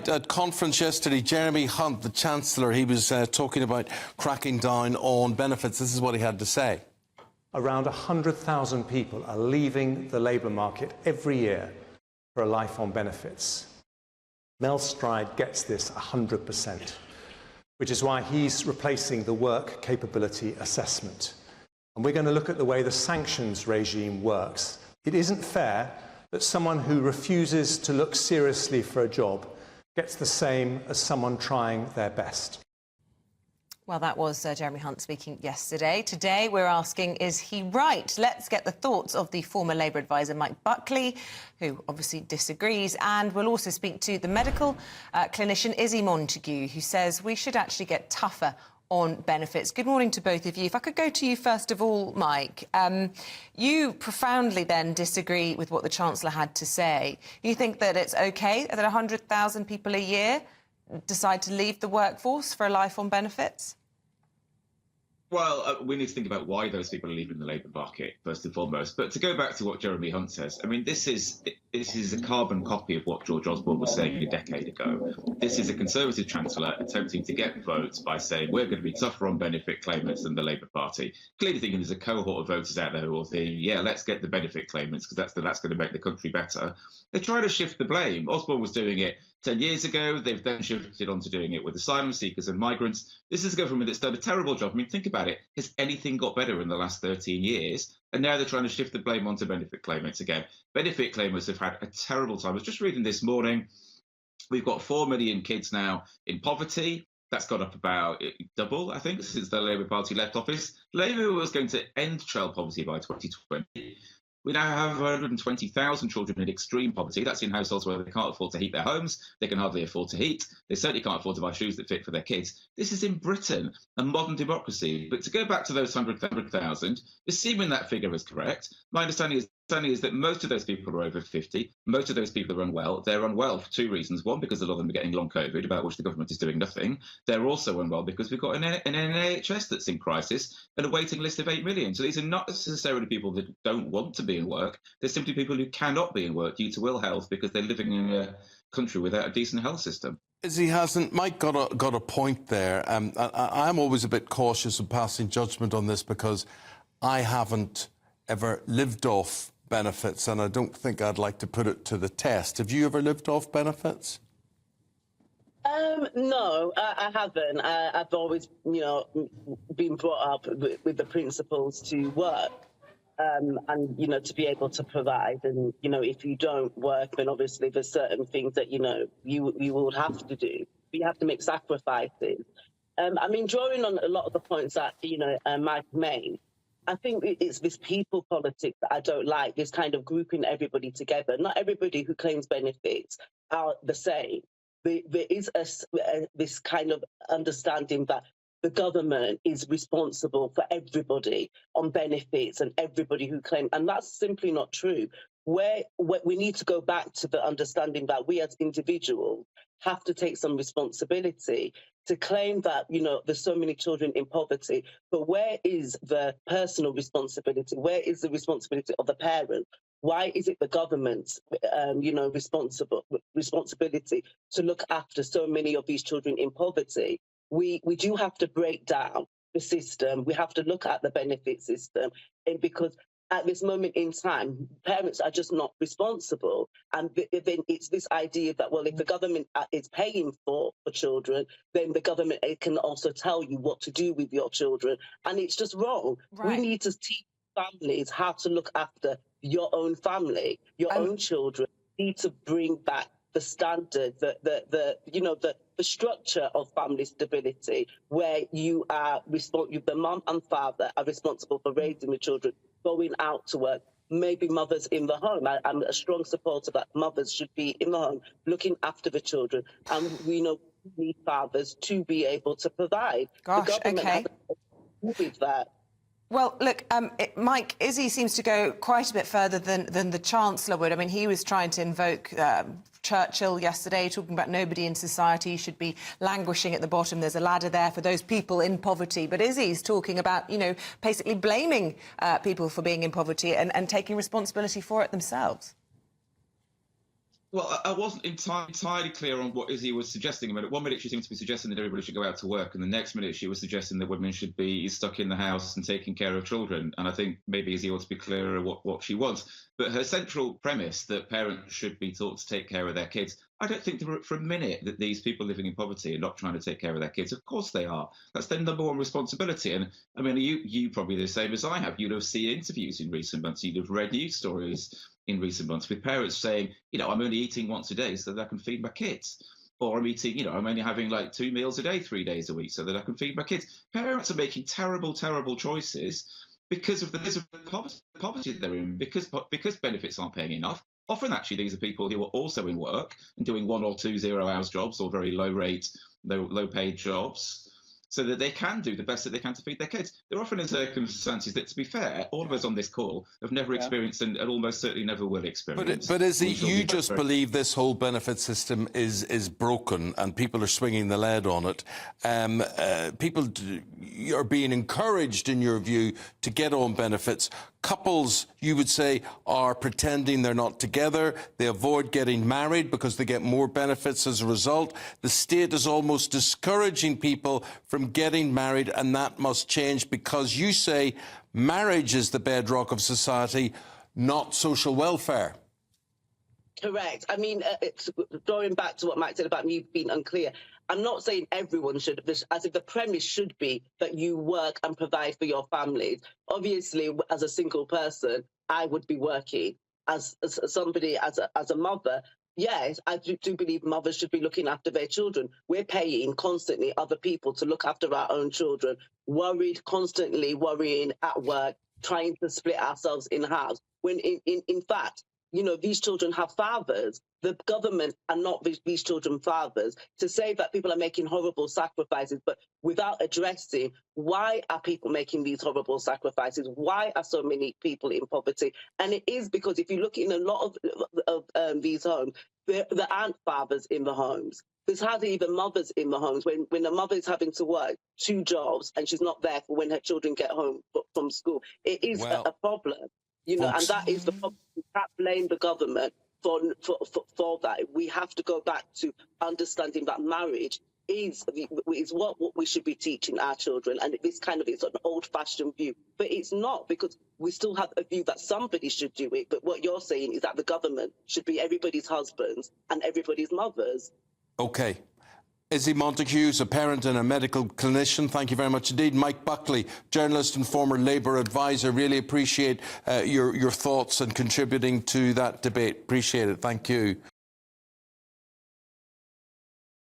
at conference yesterday, Jeremy Hunt, the Chancellor, he was talking about cracking down on benefits. This is what he had to say. Around 100,000 people are leaving the labour market every year for a life on benefits. Mel Stride gets this 100%, which is why he's replacing the work capability assessment. And we're going to look at the way the sanctions regime works. It isn't fair that someone who refuses to look seriously for a job gets the same as someone trying their best. Well, that was Jeremy Hunt speaking yesterday. Today, we're asking, is he right? Let's get the thoughts of the former Labour advisor, Mike Buckley, who obviously disagrees. And we'll also speak to the medical clinician, Izzy Montague, who says we should actually get tougher on benefits. Good morning to both of you. If I could go to you first of all, Mike. You profoundly then disagree with what the Chancellor had to say. You think that it's OK that 100,000 people a year decide to leave the workforce for a life on benefits? Well, we need to think about why those people are leaving the labour market, first and foremost. But to go back to what Jeremy Hunt says, I mean, this is a carbon copy of what George Osborne was saying a decade ago. This is a Conservative Chancellor attempting to get votes by saying we're going to be tougher on benefit claimants than the Labour Party. Clearly thinking there's a cohort of voters out there who will think, yeah, let's get the benefit claimants because that's going to make the country better. They're trying to shift the blame. Osborne was doing it 10 years ago. They've then shifted on to doing it with asylum seekers and migrants. This is a government that's done a terrible job. I mean, think about it. Has anything got better in the last 13 years? And now they're trying to shift the blame onto benefit claimants again. Benefit claimants have had a terrible time. I was just reading this morning. We've got 4 million kids now in poverty. That's gone up about double, I think, since the Labour Party left office. Labour was going to end child poverty by 2020. We now have 120,000 children in extreme poverty. That's in households where they can't afford to heat their homes. They can hardly afford to heat. They certainly can't afford to buy shoes that fit for their kids. This is in Britain, a modern democracy. But to go back to those 100,000, assuming that figure is correct, my understanding is that most of those people are over 50. Most of those people are unwell. They're unwell for 2 reasons. One, because a lot of them are getting long COVID, about which the government is doing nothing. They're also unwell because we've got an NHS that's in crisis and a waiting list of 8 million. So these are not necessarily people that don't want to be in work. They're simply people who cannot be in work due to ill health because they're living in a country without a decent health system. Izzy, hasn't Mike got a point there? I'm always a bit cautious of passing judgment on this because I haven't ever lived off benefits, and I don't think I'd like to put it to the test. Have you ever lived off benefits? No, I haven't. I've always, been brought up with the principles to work and, to be able to provide. And, if you don't work, then obviously there's certain things that, you will have to do. You have to make sacrifices. Drawing on a lot of the points that, Mike made, I think it's this people politics that I don't like, this kind of grouping everybody together. Not everybody who claims benefits are the same. There is this kind of understanding that the government is responsible for everybody on benefits and everybody who claims, and that's simply not true. Where we need to go back to the understanding that we as individuals have to take some responsibility to claim that, there's so many children in poverty, but where is the personal responsibility? Where is the responsibility of the parent? Why is it the government's, responsibility to look after so many of these children in poverty? We do have to break down the system. We have to look at the benefit system, and because at this moment in time, parents are just not responsible. And then it's this idea that, well, if the government is paying for children, then the government can also tell you what to do with your children. And it's just wrong. Right. We need to teach families how to look after your own family, your own children. We need to bring back the standard, the structure of family stability, where you are the mum and father are responsible for raising the children, going out to work, maybe mothers in the home. I'm a strong supporter that mothers should be in the home looking after the children. And we need fathers to be able to provide. Gosh, the government okay. With that. Well, look, Mike, Izzy seems to go quite a bit further than the Chancellor would. I mean, he was trying to invoke Churchill yesterday, talking about nobody in society should be languishing at the bottom. There's a ladder there for those people in poverty. But Izzy's talking about, basically blaming people for being in poverty and taking responsibility for it themselves. Well, I wasn't entirely clear on what Izzy was suggesting. I mean, at one minute she seemed to be suggesting that everybody should go out to work, and the next minute she was suggesting that women should be stuck in the house and taking care of children. And I think maybe Izzy ought to be clearer what she wants. But her central premise that parents should be taught to take care of their kids, I don't think for a minute that these people living in poverty are not trying to take care of their kids. Of course they are. That's their number one responsibility. And I mean, you probably the same as I have. You'd have seen interviews in recent months. You'd have read news stories in recent months with parents saying, I'm only eating once a day so that I can feed my kids. Or I'm eating, I'm only having like 2 meals a day, 3 days a week so that I can feed my kids. Parents are making terrible, terrible choices because of the poverty they're in, because benefits aren't paying enough. Often, actually, these are people who are also in work and doing 1 or 2 zero-hours jobs or very low-rate, low-paid jobs, so that they can do the best that they can to feed their kids. They're often in circumstances that, to be fair, all of us on this call have never experienced and almost certainly never will experience. But Izzy, you just believe this whole benefit system is broken and people are swinging the lead on it. People are being encouraged, in your view, to get on benefits. Couples, you would say, are pretending they're not together. They avoid getting married because they get more benefits as a result. The state is almost discouraging people from getting married, and that must change because you say marriage is the bedrock of society, not social welfare. Correct. I mean, going back to what Mike said about me being unclear, I'm not saying everyone should, as if the premise should be that you work and provide for your families. Obviously, as a single person, I would be working. As somebody, as a mother, yes, I do believe mothers should be looking after their children. We're paying constantly other people to look after our own children, constantly worrying at work, trying to split ourselves in halves. When in fact, these children have fathers. The government are not these children's fathers. To say that people are making horrible sacrifices, but without addressing why are people making these horrible sacrifices? Why are so many people in poverty? And it is because if you look in a lot of these homes, there aren't fathers in the homes. There's hardly even mothers in the homes. When the mother is having to work 2 jobs and she's not there for when her children get home from school, it is a problem. And that is the problem. We can't blame the government for that. We have to go back to understanding that marriage is what we should be teaching our children. And this it's an old-fashioned view. But it's not, because we still have a view that somebody should do it. But what you're saying is that the government should be everybody's husbands and everybody's mothers. OK. Izzy Montague, a parent and a medical clinician. Thank you very much indeed. Mike Buckley, journalist and former Labour advisor. Really appreciate your thoughts and contributing to that debate. Appreciate it. Thank you.